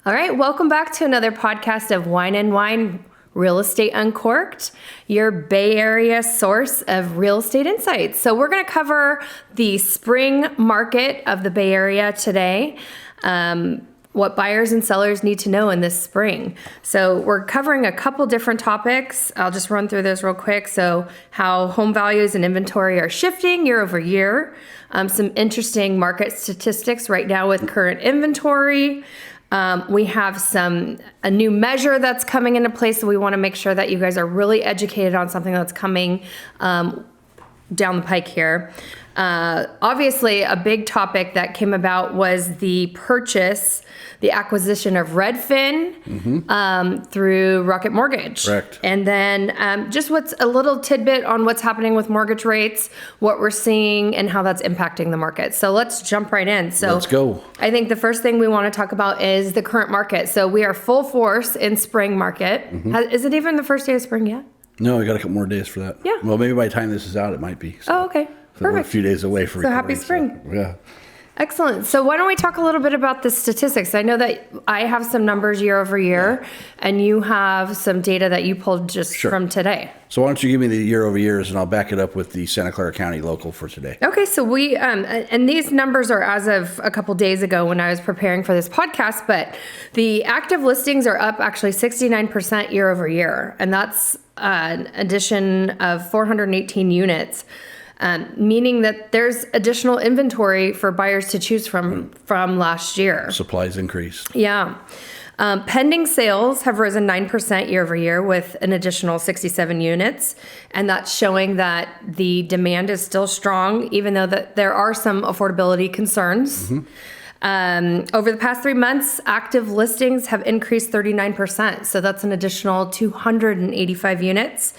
All right, welcome back to another podcast of Wine and Wine Real Estate Uncorked, your Bay Area source of real estate insights. So we're going to cover the spring market of the Bay Area today, what buyers and sellers need to know in this spring. So we're covering a couple different topics. I'll just run through those real quick. So how home values and inventory are shifting year over year, some interesting market statistics right now with current inventory. We have a new measure that's coming into place, so we want to make sure that you guys are really educated on something that's coming down the pike here. Obviously, a big topic that came about was the acquisition of Redfin through Rocket Mortgage. Correct. And then just what's a little tidbit on what's happening with mortgage rates, what we're seeing, and how that's impacting the market. So let's jump right in. So let's go. I think the first thing we want to talk about is the current market. So we are full force in spring market. Is it even the first day of spring yet? No, we got a couple more days for that. Yeah. Well, maybe by the time this is out, it might be. So, Oh, okay. so we're a Perfect. few days away from. So happy spring. So, yeah. Excellent. So why don't we talk a little bit about the statistics? I know that I have some numbers year over year, and you have some data that you pulled just from today. So why don't you give me the year over years, and I'll back it up with the Santa Clara County local for today. Okay, so we, and these numbers are as of a couple days ago when I was preparing for this podcast, but the active listings are up actually 69% year over year, and that's an addition of 418 units. Meaning that there's additional inventory for buyers to choose from last year. Supplies increased. Yeah. Pending sales have risen 9% year over year with an additional 67 units. And that's showing that the demand is still strong, even though that there are some affordability concerns. Over the past 3 months, active listings have increased 39%. So that's an additional 285 units.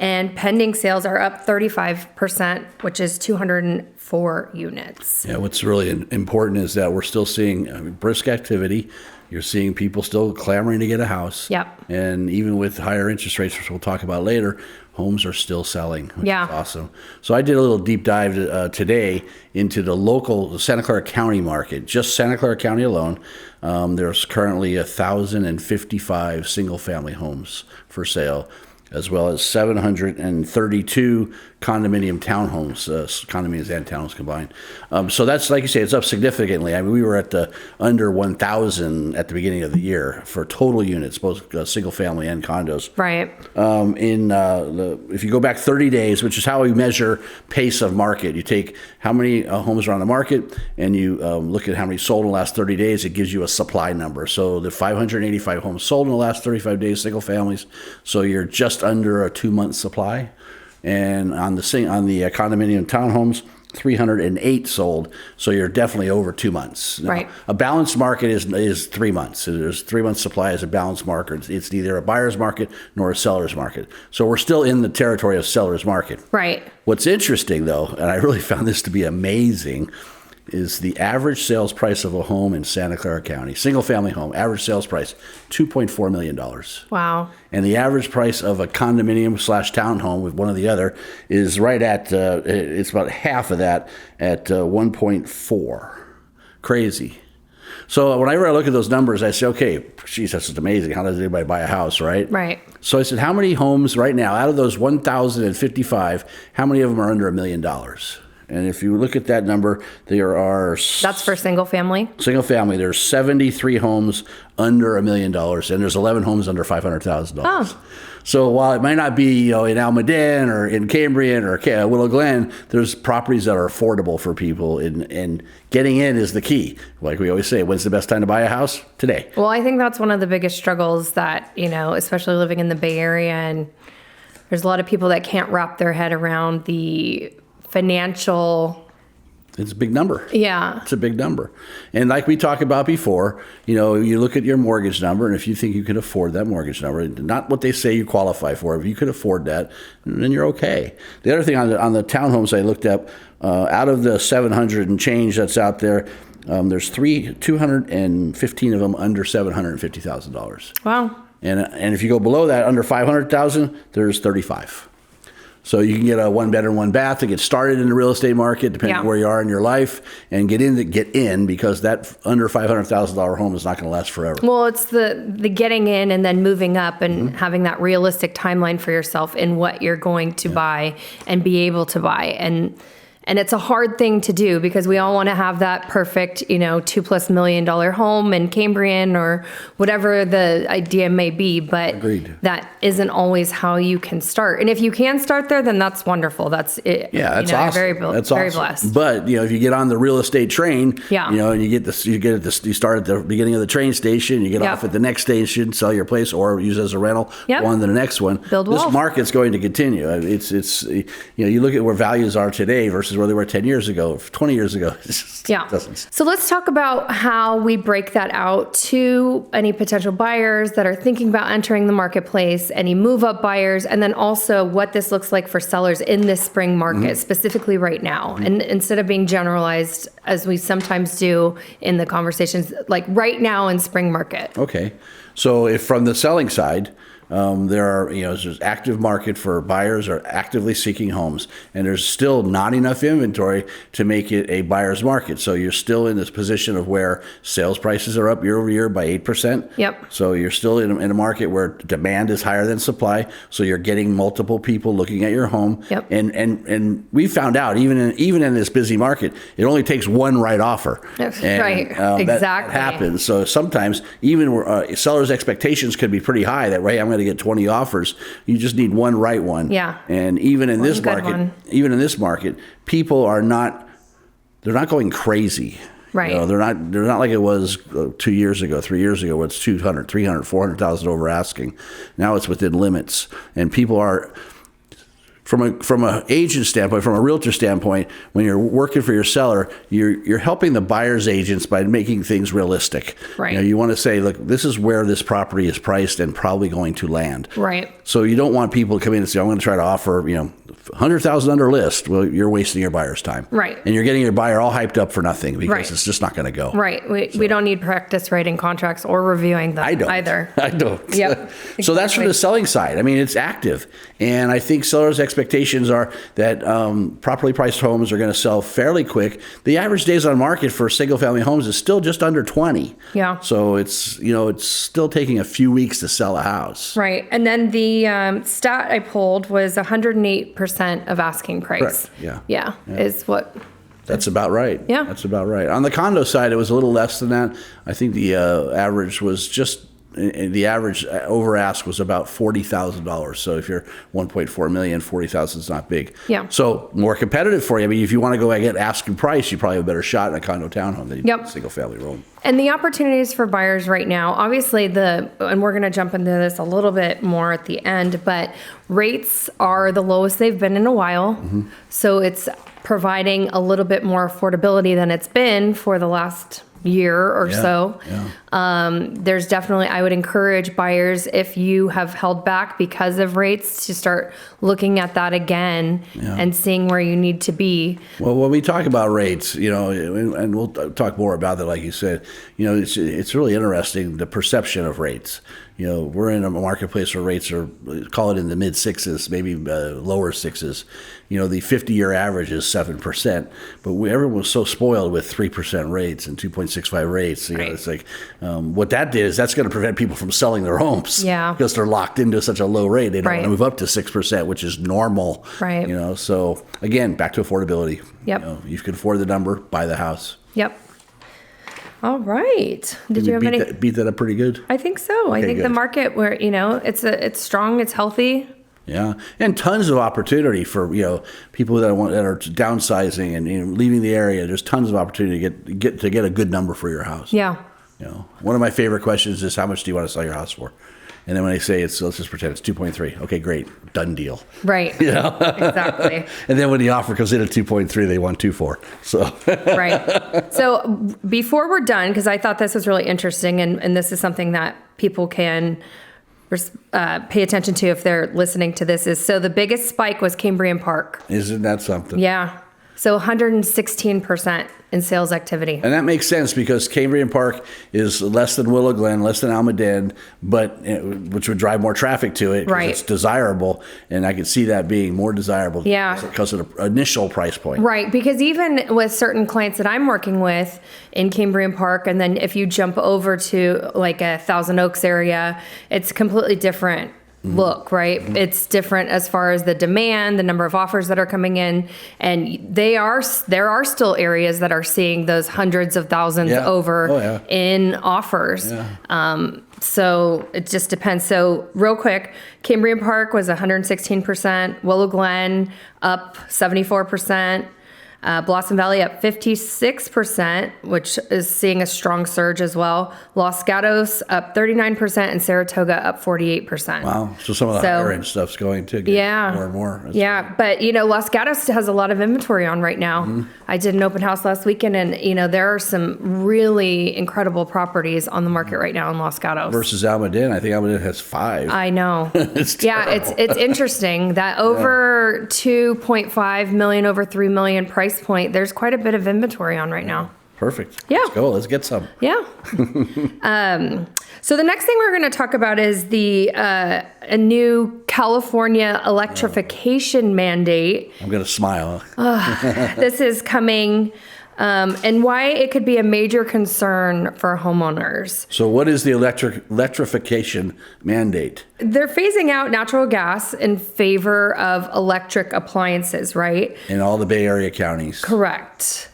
And pending sales are up 35%, which is 204 units. Yeah, what's really important is that we're still seeing brisk activity. You're seeing people still clamoring to get a house. Yep. And even with higher interest rates, which we'll talk about later, homes are still selling, which is awesome. So I did a little deep dive today into the local Santa Clara County market, just Santa Clara County alone. There's currently 1,055 single-family homes for sale, as well as 732 condominium townhomes, condominiums and townhomes combined. So that's, like you say, it's up significantly. I mean, we were at under 1,000 at the beginning of the year for total units, both single family and condos. Right. If you go back 30 days, which is how we measure pace of market, you take how many homes are on the market and you look at how many sold in the last 30 days, it gives you a supply number. So the 585 homes sold in the last 35 days, single families. So you're just under a 2-month supply. And on the condominium townhomes, 308 sold, so you're definitely over 2 months. Now, right. A balanced market is 3 months. So there's 3 months supply as a balanced market. It's neither a buyer's market nor a seller's market. So we're still in the territory of seller's market. Right. What's interesting, though, and I really found this to be amazing, is the average sales price of a home in Santa Clara County, single-family home, average sales price, $2.4 million. Wow. And the average price of a condominium / townhome with one or the other is right at, it's about half of that at 1.4. Crazy. So whenever I look at those numbers, I say, okay, geez, that's just amazing. How does anybody buy a house, right? Right. So I said, how many homes right now, out of those 1,055, how many of them are under $1 million? And if you look at that number, there are... That's for single family? Single family. There's 73 homes under $1 million, and there's 11 homes under $500,000. Oh. So while it might not be in Almaden or in Cambrian or Willow Glen, there's properties that are affordable for people, and getting in is the key. Like we always say, when's the best time to buy a house? Today. Well, I think that's one of the biggest struggles that, especially living in the Bay Area, and there's a lot of people that can't wrap their head around the financial. It's a big number. Yeah. It's a big number. And like we talked about before, you look at your mortgage number, and if you think you can afford that mortgage number, not what they say you qualify for, if you could afford that, then you're okay. The other thing on the townhomes I looked up, out of the 700 and change that's out there, there's 215 of them under $750,000. Wow. And if you go below that, under $500,000, there's 35. So you can get a 1-bedroom, 1-bath to get started in the real estate market, depending on where you are in your life, and get in because that under $500,000 home is not going to last forever. Well, it's the getting in and then moving up and having that realistic timeline for yourself in what you're going to buy and be able to buy. And it's a hard thing to do because we all want to have that perfect, $2+ million home in Cambrian or whatever the idea may be. But Agreed. That isn't always how you can start. And if you can start there, then that's wonderful. That's it. Yeah, that's awesome. That's very blessed. But if you get on the real estate train, and you start at the beginning of the train station, you get off at the next station, sell your place, or use it as a rental, go on to the next one. Build wealth. This market's going to continue. It's you look at where values are today versus where they were 10 years ago, 20 years ago. So let's talk about how we break that out to any potential buyers that are thinking about entering the marketplace, any move-up buyers, and then also what this looks like for sellers in this spring market, specifically right now. And instead of being generalized, as we sometimes do in the conversations, like right now in spring market. Okay. So if from the selling side, there's active market for buyers are actively seeking homes, and there's still not enough inventory to make it a buyer's market. So you're still in this position of where sales prices are up year over year by 8%. Yep. So you're still in a market where demand is higher than supply. So you're getting multiple people looking at your home. Yep. And we found out even in this busy market, it only takes one right offer. Right. Exactly. That happens. So sometimes even sellers' expectations could be pretty high. That I'm going to get 20 offers. You just need one right one. Yeah. And even in this market, people are not going crazy. Right. They're not like it was 2 years ago, 3 years ago, where it's 200, 300, 400,000 over asking. Now it's within limits, and people are. From a agent standpoint, from a realtor standpoint, when you're working for your seller, you're helping the buyer's agents by making things realistic. Right. You want to say, look, this is where this property is priced and probably going to land. Right. So you don't want people to come in and say, I'm going to try to offer, 100,000 under list. Well, you're wasting your buyer's time. Right. And you're getting your buyer all hyped up for nothing because it's just not going to go. Right. We don't need practice writing contracts or reviewing them either. I don't. Yep. Exactly. So that's from the selling side. I mean, it's active. And I think sellers' expectations are that properly priced homes are going to sell fairly quick. The average days on market for single-family homes is still just under 20. Yeah. So it's still taking a few weeks to sell a house. Right. And then the stat I pulled was 108% of asking price. Correct. Yeah. Is what... That's about right. Yeah. That's about right. On the condo side, it was a little less than that. I think the average was just... The average over ask was about $40,000. So if you're 1.4 million, 40,000 is not big. Yeah. So more competitive for you. I mean, if you want to go and get asking price, you probably have a better shot in a condo townhome than you do in a single family home. And the opportunities for buyers right now, obviously and we're going to jump into this a little bit more at the end, but rates are the lowest they've been in a while. Mm-hmm. So it's providing a little bit more affordability than it's been for the last year or so. Yeah. There's definitely, I would encourage buyers, if you have held back because of rates, to start looking at that again and seeing where you need to be. Well, when we talk about rates, and we'll talk more about that, like you said, it's really interesting, the perception of rates. We're in a marketplace where rates are, call it in the mid sixes, maybe lower sixes. The 50-year average is 7%, but everyone was so spoiled with 3% rates and 2.65 rates. It's like what that did is that's going to prevent people from selling their homes. Yeah. Because they're locked into such a low rate. They don't want to move up to 6%, which is normal. Right. So again, back to affordability. Yep. You can afford the number, buy the house. Yep. All right. Did you have any? Beat that up pretty good? I think so. I think the market where, it's strong, it's healthy. Yeah, and tons of opportunity for people that are downsizing and leaving the area. There's tons of opportunity to get a good number for your house. Yeah. One of my favorite questions is, how much do you want to sell your house for? And then when they say let's just pretend it's 2.3. Okay, great, done deal. Right. Exactly. And then when the offer comes in at 2.3, they want 2.4. So. Right. So before we're done, because I thought this was really interesting, and this is something that people can pay attention to if they're listening to this, is so the biggest spike was Cambrian Park. Isn't that something? Yeah. So 116% in sales activity. And that makes sense because Cambrian Park is less than Willow Glen, less than Almaden, but which would drive more traffic to it. Right. It's desirable, and I could see that being more desirable. Yeah. Because of the initial price point. Right, because even with certain clients that I'm working with in Cambrian Park, and then if you jump over to like a Thousand Oaks area, it's completely different look, right? It's different as far as the demand, the number of offers that are coming in, and there are still areas that are seeing those hundreds of thousands over in offers. So it just depends. So real quick, Cambrian Park was 116%, Willow Glen up 74%. Blossom Valley up 56%, which is seeing a strong surge as well. Los Gatos up 39% and Saratoga up 48%. Wow. So some of the higher end stuff's going to get more and more. That's but Los Gatos has a lot of inventory on right now. I did an open house last weekend, and there are some really incredible properties on the market right now in Los Gatos. Versus Almaden, I think Almaden has 5. I know. It's terrible. It's interesting that over 2.5 million, over 3 million price point, there's quite a bit of inventory on right now. Perfect. Yeah. Let's go. Let's get some. Yeah. So the next thing we're going to talk about is a new California electrification mandate. I'm going to smile. This is coming, and why it could be a major concern for homeowners. So what is the electrification mandate? They're phasing out natural gas in favor of electric appliances, right? In all the Bay Area counties. Correct.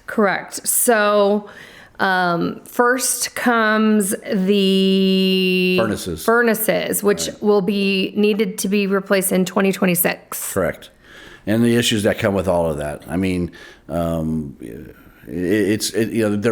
So first comes the furnaces, which will be needed to be replaced in 2026. Correct. And the issues that come with all of that. I mean, they're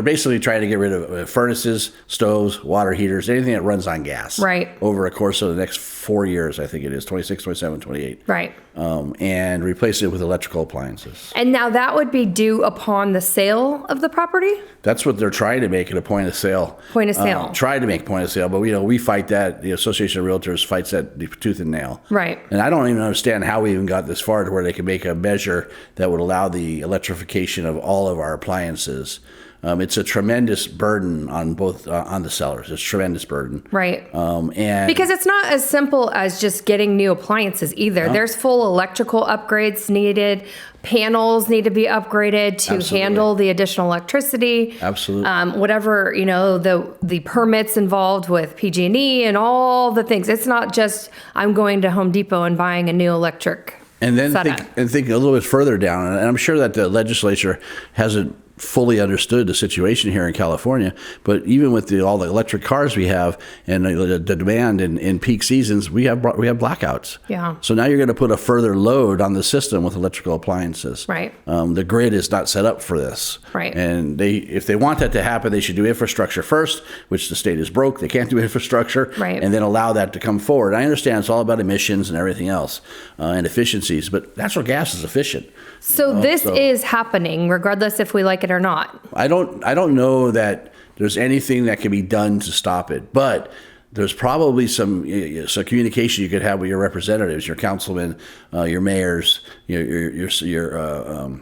basically trying to get rid of furnaces, stoves, water heaters, anything that runs on gas. Right. Over a course of the next 4 years, I think it is, 26, 27, 28. Right. And replace it with electrical appliances. And now that would be due upon the sale of the property? That's what they're trying to make it, a point of sale. Point of sale. Try to make point of sale, but we fight that. The Association of Realtors fights that tooth and nail. Right. And I don't even understand how we even got this far to where they can make a measure that would allow the electrification of all of our appliances. It's a tremendous burden on both on the sellers. It's a tremendous burden. Right. And because it's not as simple as just getting new appliances either. No. There's full electrical upgrades needed. Panels need to be upgraded to handle the additional electricity. Absolutely. Whatever, the permits involved with PG&E and all the things. It's not just I'm going to Home Depot and buying a new electric and then setup. think a little bit further down. And I'm sure that the legislature hasn't fully understood the situation here in California, but even with all the electric cars we have and the demand in peak seasons, we have blackouts. Yeah. So now you're going to put a further load on the system with electrical appliances. Right. The grid is not set up for this. Right. And if they want that to happen, they should do infrastructure first, which the state is broke. They can't do infrastructure. Right. And then allow that to come forward. I understand it's all about emissions and everything else and efficiencies, but natural gas is efficient. So this is happening regardless if we like it or not. I don't know that there's anything that can be done to stop it, but there's probably some communication you could have with your representatives, your councilmen, your mayors, the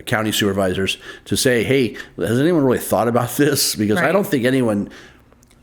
county supervisors to say, hey, has anyone really thought about this? Because I don't think anyone.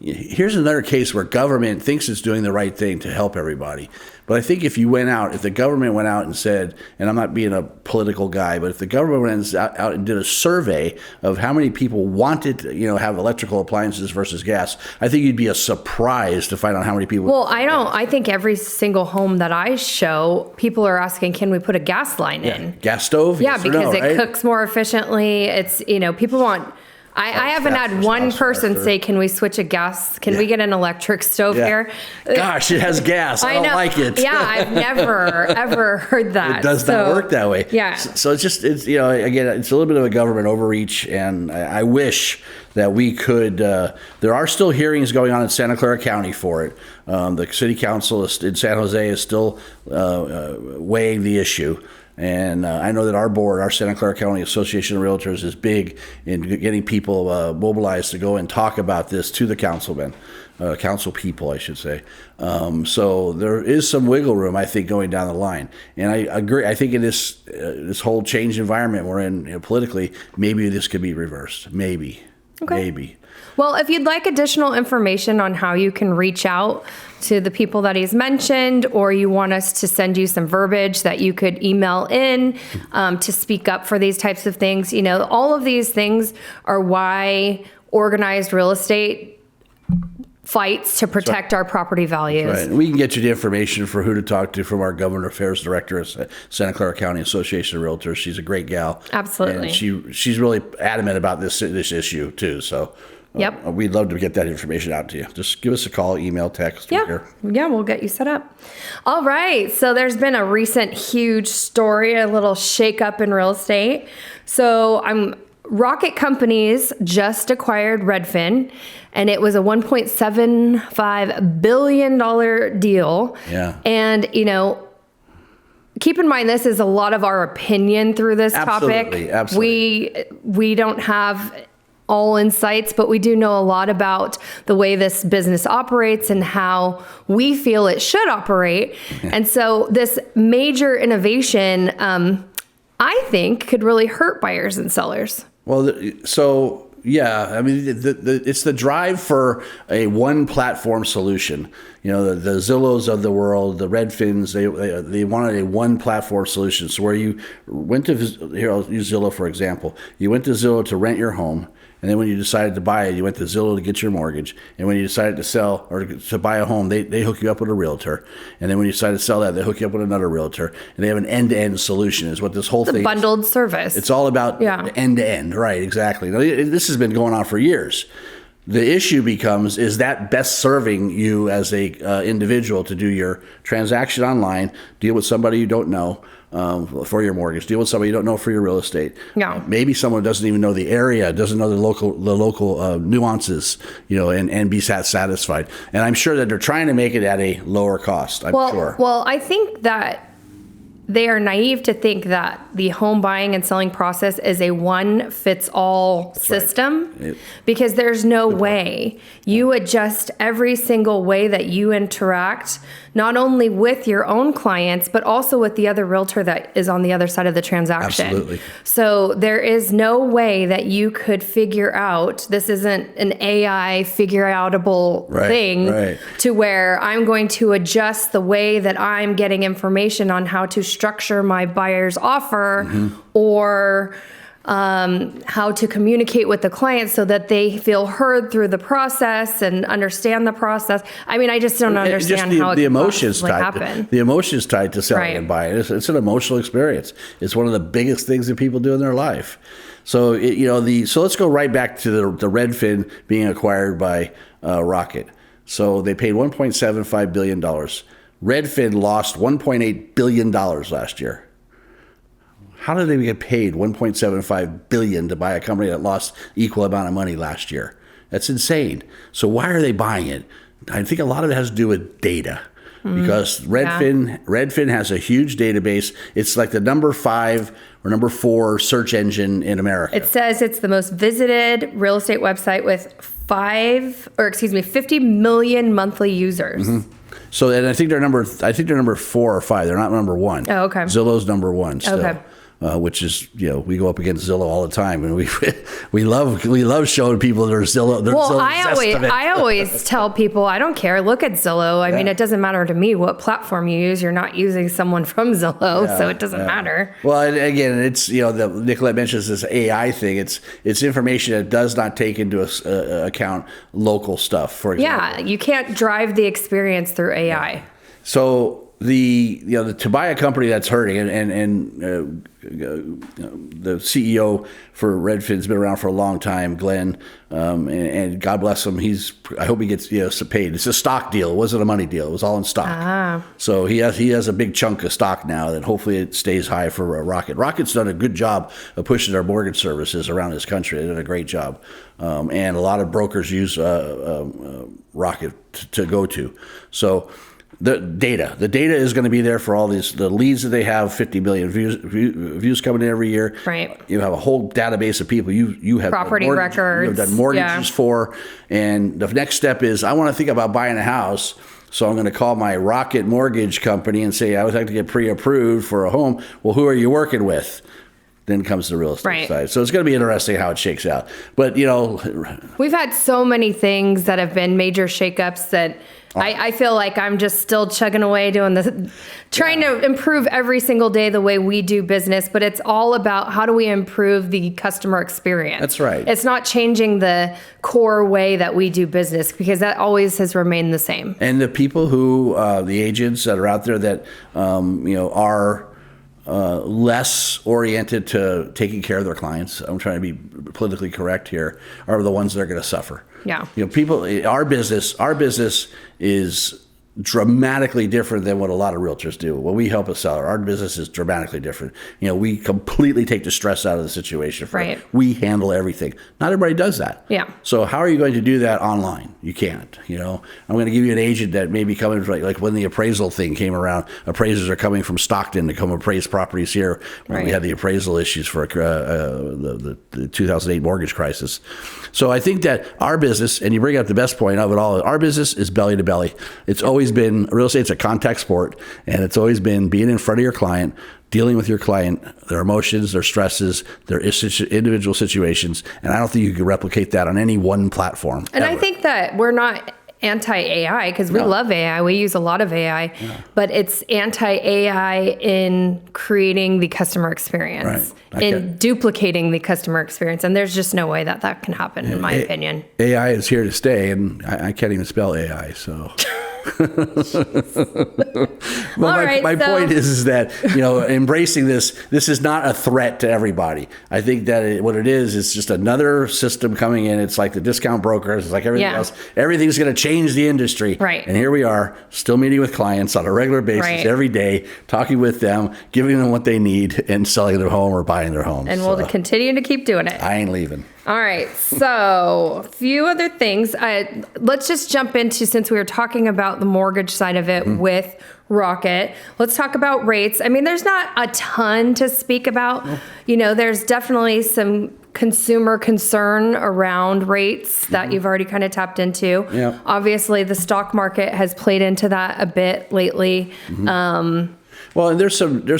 Here's another case where government thinks it's doing the right thing to help everybody. But I think if the government went out and said, and I'm not being a political guy, but if the government went out and did a survey of how many people wanted to, have electrical appliances versus gas, I think you'd be surprised to find out how many people. Well, I think every single home that I show, people are asking, can we put a gas line in? Gas stove? Yeah, because it cooks more efficiently. It's, people want. I haven't had one person say, can we switch a gas? Can we get an electric stove here? Gosh, it has gas. I don't like it. Yeah, I've never, ever heard that. It does not work that way. Yeah. So it's again, it's a little bit of a government overreach, and I wish that we could, there are still hearings going on in Santa Clara County for it. The city council in San Jose is still weighing the issue. And I know that our board, our Santa Clara County Association of Realtors, is big in getting people mobilized to go and talk about this to the councilmen. Council people, I should say. So there is some wiggle room, I think, going down the line. And I agree. I think in this whole change environment we're in, politically, maybe this could be reversed. Maybe. Okay. Maybe. Well, if you'd like additional information on how you can reach out to the people that he's mentioned, or you want us to send you some verbiage that you could email in to speak up for these types of things, all of these things are why organized real estate fights to protect our property values. Right. We can get you the information for who to talk to from our Government Affairs Director at Santa Clara County Association of Realtors. She's a great gal. Absolutely. And she's really adamant about this issue too. So yep. We'd love to get that information out to you. Just give us a call, email, text. Yeah, we'll get you set up. All right. So there's been a recent huge story, a little shakeup in real estate. So Rocket Companies just acquired Redfin, and it was a $1.75 billion deal. Yeah. And, keep in mind, this is a lot of our opinion through this topic. Absolutely. We don't have all insights, but we do know a lot about the way this business operates and how we feel it should operate. Yeah. And so this major innovation, I think, could really hurt buyers and sellers. Well, yeah, I mean, it's the drive for a one platform solution. The Zillows of the world, the Redfins, they wanted a one platform solution. So where you went to, here, I'll use Zillow for example. You went to Zillow to rent your home. And then when you decided to buy it, you went to Zillow to get your mortgage. And when you decided to sell or to buy a home, they hook you up with a realtor. And then when you decide to sell that, they hook you up with another realtor. And they have an end-to-end solution is what this whole thing is. Bundled service. It's all about end-to-end. Right, exactly. Now, this has been going on for years. The issue becomes, is that best serving you as a individual to do your transaction online, deal with somebody you don't know, for your mortgage, deal with somebody you don't know for your real estate. Yeah. Maybe someone doesn't even know the area, doesn't know the local nuances, and be satisfied. And I'm sure that they're trying to make it at a lower cost. I'm sure. Well, I think that they are naive to think that the home buying and selling process is a one-fits-all system, right. Because there's no way you adjust every single way that you interact, not only with your own clients, but also with the other realtor that is on the other side of the transaction. Absolutely. So there is no way that you could figure out, this isn't an AI figure-outable thing, to where I'm going to adjust the way that I'm getting information on how to structure my buyer's offer, or how to communicate with the client so that they feel heard through the process and understand the process. I mean, I just don't understand how the it emotions could happen. The emotions tied to selling and buying. It's an emotional experience. It's one of the biggest things that people do in their life. So so let's go right back to the Redfin being acquired by Rocket. So they paid $1.75 billion. Redfin lost $1.8 billion last year. How did they get paid $1.75 billion to buy a company that lost equal amount of money last year? That's insane. So why are they buying it? I think a lot of it has to do with data. Because Redfin has a huge database. It's like the number 5 or number 4 search engine in America. It says it's the most visited real estate website with 50 million monthly users. So, and I think they're number 4 or 5. They're not number 1. Oh, okay. Zillow's number 1 still. Okay. Which is, we go up against Zillow all the time, and we love showing people that are Zillow. Well, I always tell people, I don't care. Look at Zillow. I mean, it doesn't matter to me what platform you use. You're not using someone from Zillow, so it doesn't matter. Well, and again, it's Nicolette mentions this AI thing. It's information that does not take into account local stuff. For example, you can't drive the experience through AI. So. To buy a company that's hurting, and the CEO for Redfin's been around for a long time, Glenn, and God bless him. I hope he gets paid. It's a stock deal. It wasn't a money deal. It was all in stock. So he has a big chunk of stock now that hopefully it stays high for Rocket. Rocket's done a good job of pushing their mortgage services around this country. They did a great job, and a lot of brokers use Rocket to go to. So. The data is going to be there for all the leads that they have, 50 million views coming in every year. Right. You have a whole database of people you have property records. You have done mortgages for. And the next step is, I want to think about buying a house. So I'm going to call my Rocket Mortgage company and say, I would like to get pre-approved for a home. Well, who are you working with? Then comes the real estate side. So it's going to be interesting how it shakes out. But, we've had so many things that have been major shakeups that I feel like I'm just still chugging away doing this, trying to improve every single day the way we do business. But it's all about how do we improve the customer experience. That's right. It's not changing the core way that we do business, because that always has remained the same. And the people who, the agents that are out there that, are less oriented to taking care of their clients, I'm trying to be politically correct here, are the ones that are going to suffer. Yeah. Our business is dramatically different than what a lot of realtors do. When we help a seller, our business is dramatically different. We completely take the stress out of the situation. Right. We handle everything. Not everybody does that. Yeah. So how are you going to do that online? You can't. I'm going to give you an agent that may be coming from, like when the appraisal thing came around. Appraisers are coming from Stockton to come appraise properties here when we had the appraisal issues for the 2008 mortgage crisis. So I think that our business, and you bring up the best point of it all, our business is belly to belly. It's always been, real estate's a contact sport, and it's always been being in front of your client, dealing with your client, their emotions, their stresses, their individual situations, and I don't think you can replicate that on any one platform. And ever. I think that we're not anti-AI, because we love AI. We use a lot of AI, but it's anti-AI in creating the customer experience, in duplicating the customer experience. And there's just no way that can happen, in my opinion. AI is here to stay, and I can't even spell AI, so... my point is that embracing this is not a threat to everybody. I think that what it is just another system coming in. It's like the discount brokers. It's like everything else. Everything's going to change the industry. Right. And here we are, still meeting with clients on a regular basis every day, talking with them, giving them what they need, and selling their home or buying their home. And we'll continue to keep doing it. I ain't leaving. All right, so a few other things. Let's just jump into, since we were talking about the mortgage side of it with Rocket, let's talk about rates. I mean, there's not a ton to speak about. There's definitely some consumer concern around rates that you've already kind of tapped into. Yeah. Obviously, the stock market has played into that a bit lately. Well, and there's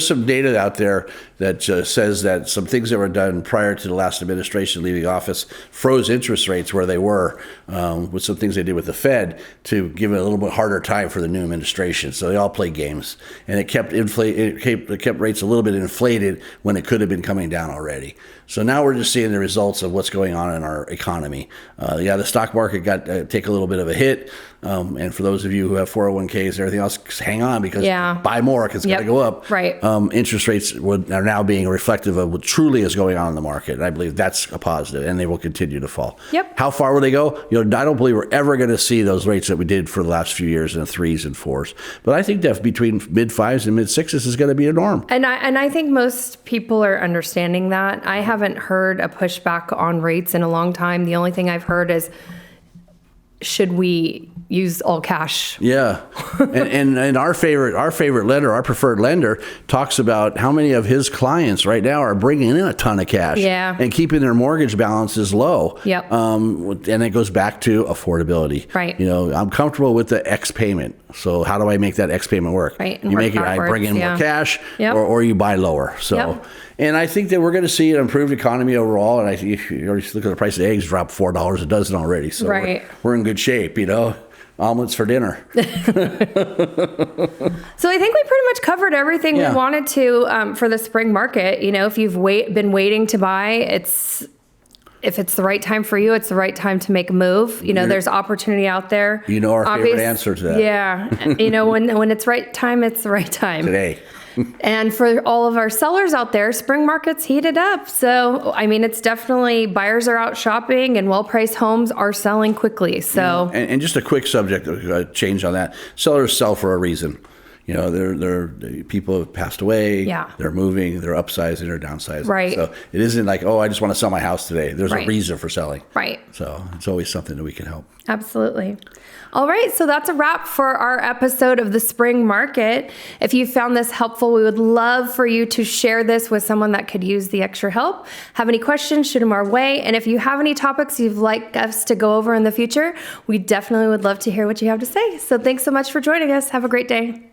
some data out there that says that some things that were done prior to the last administration leaving office froze interest rates where they were, with some things they did with the Fed to give it a little bit harder time for the new administration. So they all play games, and it kept rates a little bit inflated when it could have been coming down already. So now we're just seeing the results of what's going on in our economy. The stock market got take a little bit of a hit. And for those of you who have 401ks and everything else, hang on, because buy more because it's going to go up. Right. Interest rates are now being reflective of what truly is going on in the market. And I believe that's a positive, and they will continue to fall. Yep. How far will they go? I don't believe we're ever going to see those rates that we did for the last few years in the 3s and 4s. But I think that between mid-5s and mid-6s is going to be a norm. And I think most people are understanding that. I haven't heard a pushback on rates in a long time. The only thing I've heard is, should we use all cash? Yeah. and our favorite lender, our preferred lender, talks about how many of his clients right now are bringing in a ton of cash and keeping their mortgage balances low. Yep. And it goes back to affordability. Right. I'm comfortable with the X payment. So how do I make that X payment work? Right. You make it, I bring in more cash, or you buy lower. So, and I think that we're going to see an improved economy overall. And I think you already look at the price of eggs drop $4 a dozen already. So we're in good shape, omelets for dinner. So I think we pretty much covered everything we wanted to for the spring market. If you've been waiting to buy, if it's the right time for you, it's the right time to make a move. There's opportunity out there. Our favorite answer to that. Yeah. When it's right time, it's the right time. Today. And for all of our sellers out there, spring market's heated up. So, it's definitely, buyers are out shopping and well-priced homes are selling quickly. So, and just a quick subject change on that. Sellers sell for a reason. You know, people have passed away. Yeah. They're moving. They're upsizing or downsizing. Right. So it isn't like, oh, I just want to sell my house today. There's Right. a reason for selling. Right. So it's always something that we can help. Absolutely. All right, so that's a wrap for our episode of the Spring Market. If you found this helpful, we would love for you to share this with someone that could use the extra help. Have any questions, shoot them our way. And if you have any topics you'd like us to go over in the future, we definitely would love to hear what you have to say. So thanks so much for joining us. Have a great day.